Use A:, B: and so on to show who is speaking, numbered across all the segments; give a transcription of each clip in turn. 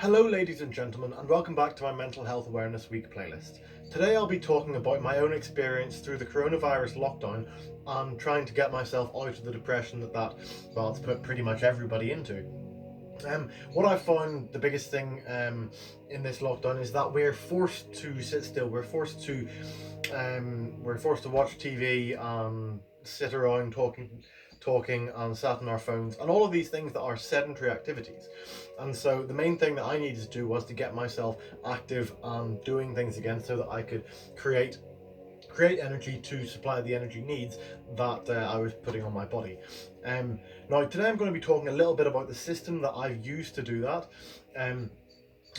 A: Hello ladies and gentlemen, and welcome back to my Mental Health Awareness Week playlist. Today I'll be talking about my own experience through the coronavirus lockdown and trying to get myself out of the depression it's put pretty much everybody into. What I found the biggest thing in this lockdown is that we're forced to sit still. We're forced to watch TV and sit around talking and sat on our phones, and all of these things that are sedentary activities. And so the main thing that I needed to do was to get myself active and doing things again, so that I could create energy to supply the energy needs that I was putting on my body. Now today I'm going to be talking a little bit about the system that I've used to do that.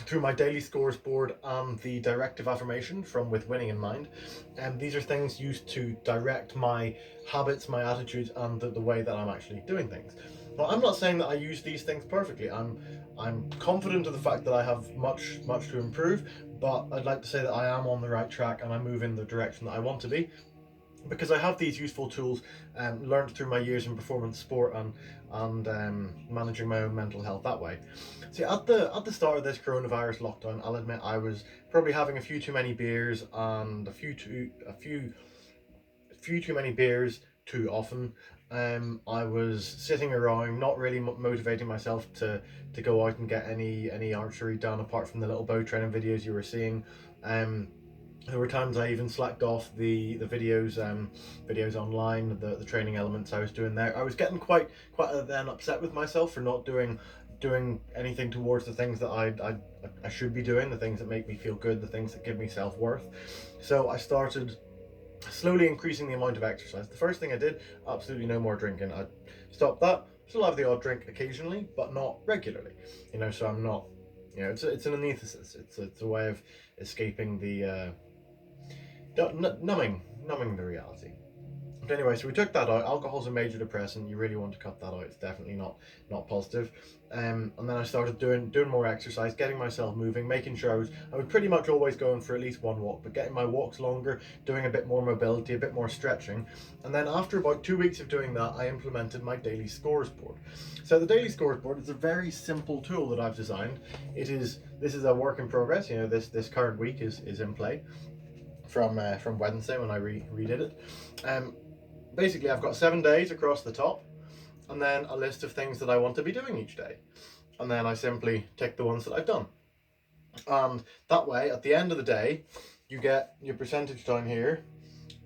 A: Through my daily scores board and the directive affirmation from With Winning in Mind. And these are things used to direct my habits, my attitudes, and the way that I'm actually doing things. Now, I'm not saying that I use these things perfectly. I'm confident of the fact that I have much to improve, but I'd like to say that I am on the right track and I move in the direction that I want to be, because I have these useful tools learned through my years in performance sport and managing my own mental health that way. See, at the start of this coronavirus lockdown, I'll admit I was probably having a few too many beers and a few too many beers too often. I was sitting around, not really motivating myself to go out and get any archery done, apart from the little bow training videos you were seeing. There were times I even slacked off the videos online, the training elements I was doing there. I was getting quite then upset with myself for not doing anything towards the things that I should be doing, the things that make me feel good, the things that give me self-worth. So I started slowly increasing the amount of exercise. The first thing I did, absolutely no more drinking. I stopped that. Still have the odd drink occasionally, but not regularly. So I'm not, it's an anaesthesis. It's a way of escaping the numbing the reality. But anyway, so we took that out. Alcohol's a major depressant. You really want to cut that out. It's definitely not positive. And then I started doing more exercise, getting myself moving, making sure I was pretty much always going for at least one walk, but getting my walks longer, doing a bit more mobility, a bit more stretching. And then after about 2 weeks of doing that, I implemented my daily scores board. So the daily scores board is a very simple tool that I've designed. This is a work in progress. This current week is in play from Wednesday when I redid it. Basically, I've got 7 days across the top, and then a list of things that I want to be doing each day, and then I simply tick the ones that I've done. And that way, at the end of the day, you get your percentage down here.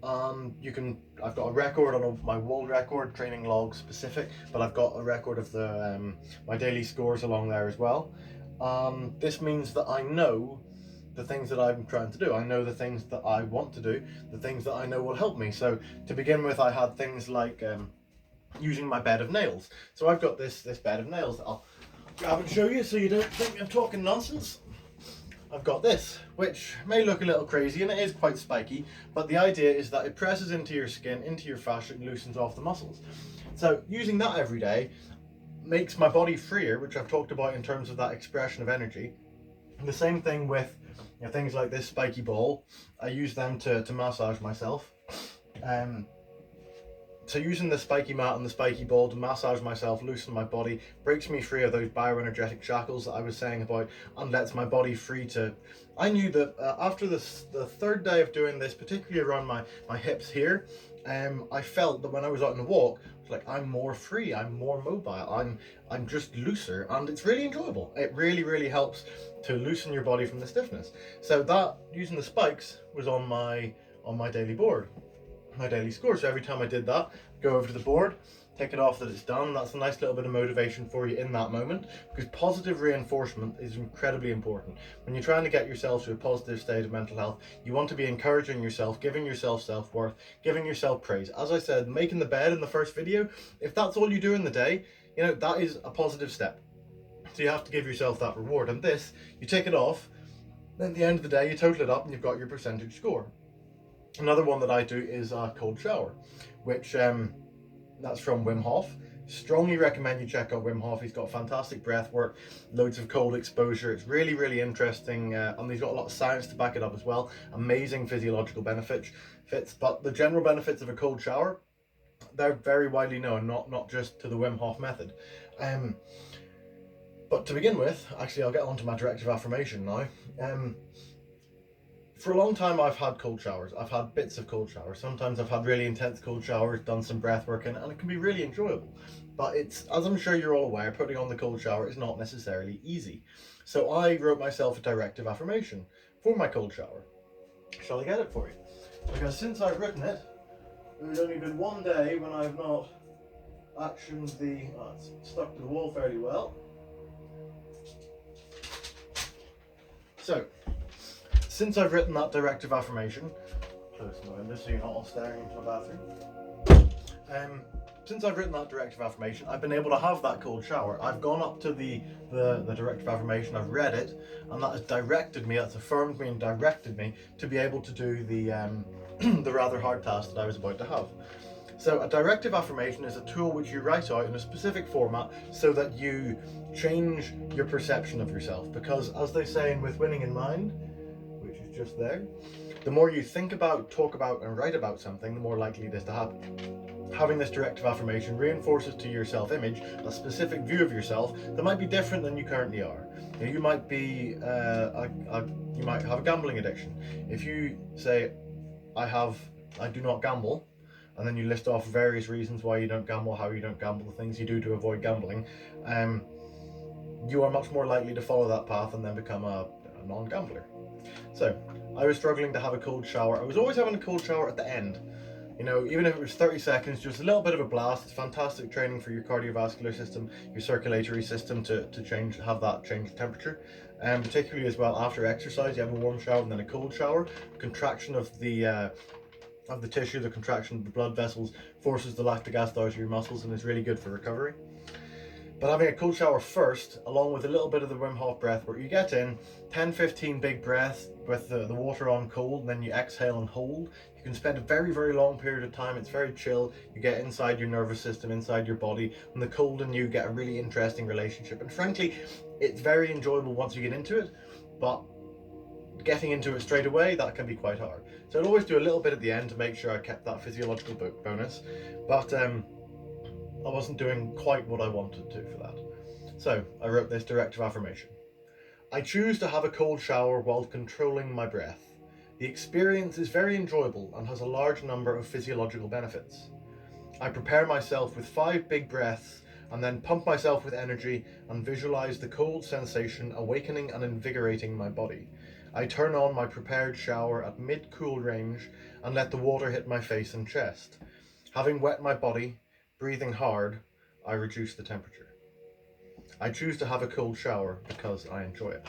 A: I've got a record on my wall record, training log specific, but I've got a record of the my daily scores along there as well. This means that I know the things that I'm trying to do. I know the things that I want to do, the things that I know will help me. So to begin with, I had things like using my bed of nails. So I've got this bed of nails that I'll grab and show you so you don't think I'm talking nonsense. I've got this, which may look a little crazy, and it is quite spiky, but the idea is that it presses into your skin, into your fascia, and loosens off the muscles. So using that every day makes my body freer, which I've talked about in terms of that expression of energy. And the same thing with things like this spiky ball. I use them to massage myself. So using the spiky mat and the spiky ball to massage myself, loosen my body, breaks me free of those bioenergetic shackles that I was saying about, and lets my body free to... I knew that after the third day of doing this, particularly around my hips here, I felt that when I was out on a walk, it's like I'm more free, I'm more mobile, I'm just looser, and it's really enjoyable. It really helps to loosen your body from the stiffness. So that, using the spikes, was on my daily board, my daily score. So every time I did that, go over to the board, take it off that it's done. That's a nice little bit of motivation for you in that moment, because positive reinforcement is incredibly important. When you're trying to get yourself to a positive state of mental health, you want to be encouraging yourself, giving yourself self-worth, giving yourself praise. As I said, making the bed in the first video, if that's all you do in the day, that is a positive step. So you have to give yourself that reward. And this, you take it off, then at the end of the day, you total it up and you've got your percentage score. Another one that I do is a cold shower, which that's from Wim Hof. Strongly recommend you check out Wim Hof. He's got fantastic breath work, loads of cold exposure. It's really interesting, and he's got a lot of science to back it up as well. Amazing physiological benefits. But the general benefits of a cold shower, they're very widely known, not just to the Wim Hof method. But to begin with, actually, I'll get on to my directive affirmation now. For a long time, I've had cold showers. I've had bits of cold showers. Sometimes I've had really intense cold showers, done some breath work in, and it can be really enjoyable. But it's, as I'm sure you're all aware, putting on the cold shower is not necessarily easy. So I wrote myself a directive affirmation for my cold shower. Shall I get it for you? Because since I've written it, there's only been one day when I've not actioned the... Oh, it's stuck to the wall fairly well. So, since I've written that directive affirmation, close my window so you're not all staring into my bathroom. Since I've written that directive affirmation, I've been able to have that cold shower. I've gone up to the directive affirmation, I've read it, and that has directed me, that's affirmed me and directed me to be able to do the the rather hard task that I was about to have. So a directive affirmation is a tool which you write out in a specific format so that you change your perception of yourself. Because as they say in With Winning in Mind, which is just there, the more you think about, talk about and write about something, the more likely it is to happen. Having this directive affirmation reinforces to your self-image a specific view of yourself that might be different than you currently are. You might be, you might have a gambling addiction. If you say, I do not gamble, and then you list off various reasons why you don't gamble, how you don't gamble, the things you do to avoid gambling, you are much more likely to follow that path and then become a non-gambler. So, I was struggling to have a cold shower. I was always having a cold shower at the end. You know, even if it was 30 seconds, just a little bit of a blast. It's fantastic training for your cardiovascular system, your circulatory system to have that change temperature. And particularly as well after exercise, you have a warm shower and then a cold shower. Contraction of the tissue, the contraction of the blood vessels forces the lactic acid out of your muscles and is really good for recovery. But having a cold shower first, along with a little bit of the Wim Hof breath, where you get in 10-15 big breaths with the water on cold, and then you exhale and hold. You can spend a very, very long period of time. It's very chill. You get inside your nervous system, inside your body, and the cold and you get a really interesting relationship. And frankly, it's very enjoyable once you get into it, but getting into it straight away, that can be quite hard. So I'd always do a little bit at the end to make sure I kept that physiological bonus, but I wasn't doing quite what I wanted to for that. So I wrote this directive affirmation. I choose to have a cold shower while controlling my breath. The experience is very enjoyable and has a large number of physiological benefits. I prepare myself with 5 big breaths and then pump myself with energy and visualize the cold sensation awakening and invigorating my body. I turn on my prepared shower at mid-cool range and let the water hit my face and chest. Having wet my body, breathing hard, I reduce the temperature. I choose to have a cold shower because I enjoy it.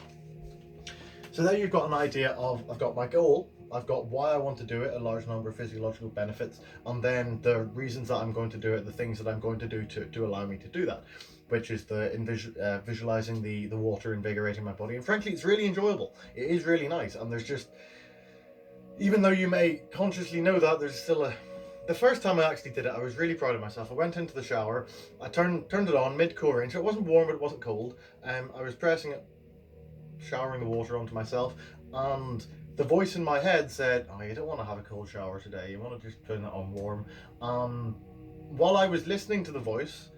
A: So there you've got an idea of, I've got my goal, I've got why I want to do it, a large number of physiological benefits, and then the reasons that I'm going to do it, the things that I'm going to do to allow me to do that, which is the visualizing the water invigorating my body. And frankly, it's really enjoyable. It is really nice, and there's just, even though you may consciously know that, there's still the first time I actually did it, I was really proud of myself. I went into the shower, I turned it on mid-cool range. It wasn't warm, but it wasn't cold. I was pressing it, showering the water onto myself, and the voice in my head said, oh, you don't want to have a cold shower today, you want to just turn it on warm. While I was listening to the voice,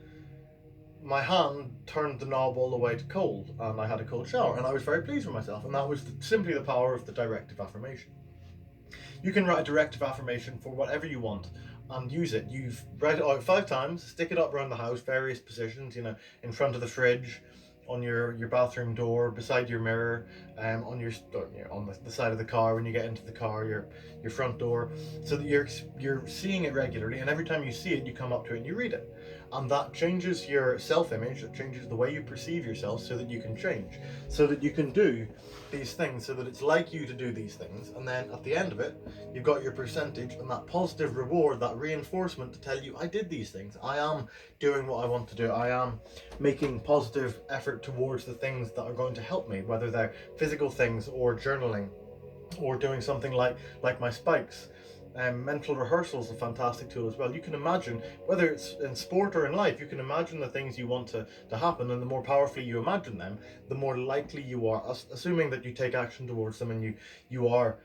A: my hand turned the knob all the way to cold, and I had a cold shower, and I was very pleased with myself. And that was simply the power of the directive affirmation. You can write a directive affirmation for whatever you want and use it. You've write it out 5 times, stick it up around the house, various positions, you know, in front of the fridge, on your bathroom door, beside your mirror, on the side of the car when you get into the car, your front door, so that you're seeing it regularly, and every time you see it, you come up to it and you read it. And that changes your self-image, it changes the way you perceive yourself, so that you can change, so that you can do these things, so that it's like you to do these things. And then at the end of it, you've got your percentage and that positive reward, that reinforcement to tell you, I did these things, I am doing what I want to do, I am making positive effort towards the things that are going to help me, whether they're physical things or journaling or doing something like my spikes. Mental rehearsal is a fantastic tool as well. You can imagine, whether it's in sport or in life, you can imagine the things you want to happen, and the more powerfully you imagine them, the more likely you are, assuming that you take action towards them and you are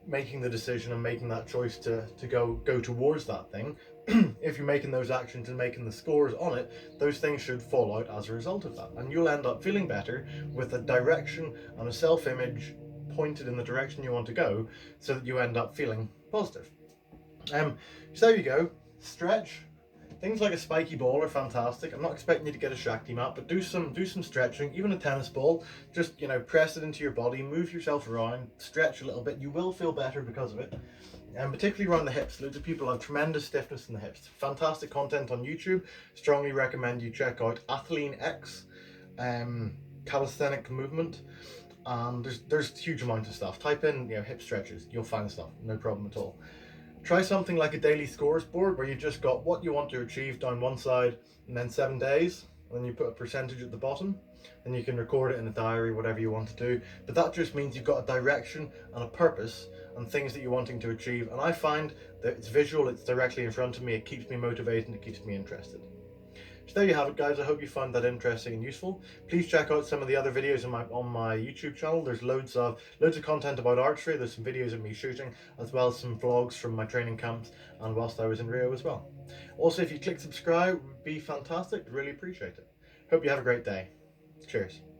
A: making the decision and making that choice to go towards that thing, if you're making those actions and making the scores on it, those things should fall out as a result of that. And you'll end up feeling better with a direction and a self-image pointed in the direction you want to go, so that you end up feeling positive. So there you go. Stretch. Things like a spiky ball are fantastic. I'm not expecting you to get a Shakti mat, but do some stretching. Even a tennis ball, just press it into your body, move yourself around, stretch a little bit. You will feel better because of it, and particularly around the hips. Loads of people have tremendous stiffness in the hips. Fantastic content on YouTube. Strongly recommend you check out Athlean X, calisthenic movement. There's huge amounts of stuff. Type in hip stretches, you'll find stuff, no problem at all. Try something like a daily scores board where you've just got what you want to achieve down one side and then 7 days, and then you put a percentage at the bottom, and you can record it in a diary, whatever you want to do. But that just means you've got a direction and a purpose and things that you're wanting to achieve. And I find that it's visual, it's directly in front of me, it keeps me motivated and it keeps me interested. So there you have it, guys. I hope you found that interesting and useful. Please check out some of the other videos on my YouTube channel. There's loads of content about archery. There's some videos of me shooting, as well as some vlogs from my training camps and whilst I was in Rio as well. Also, if you click subscribe, it would be fantastic. Really appreciate it. Hope you have a great day. Cheers.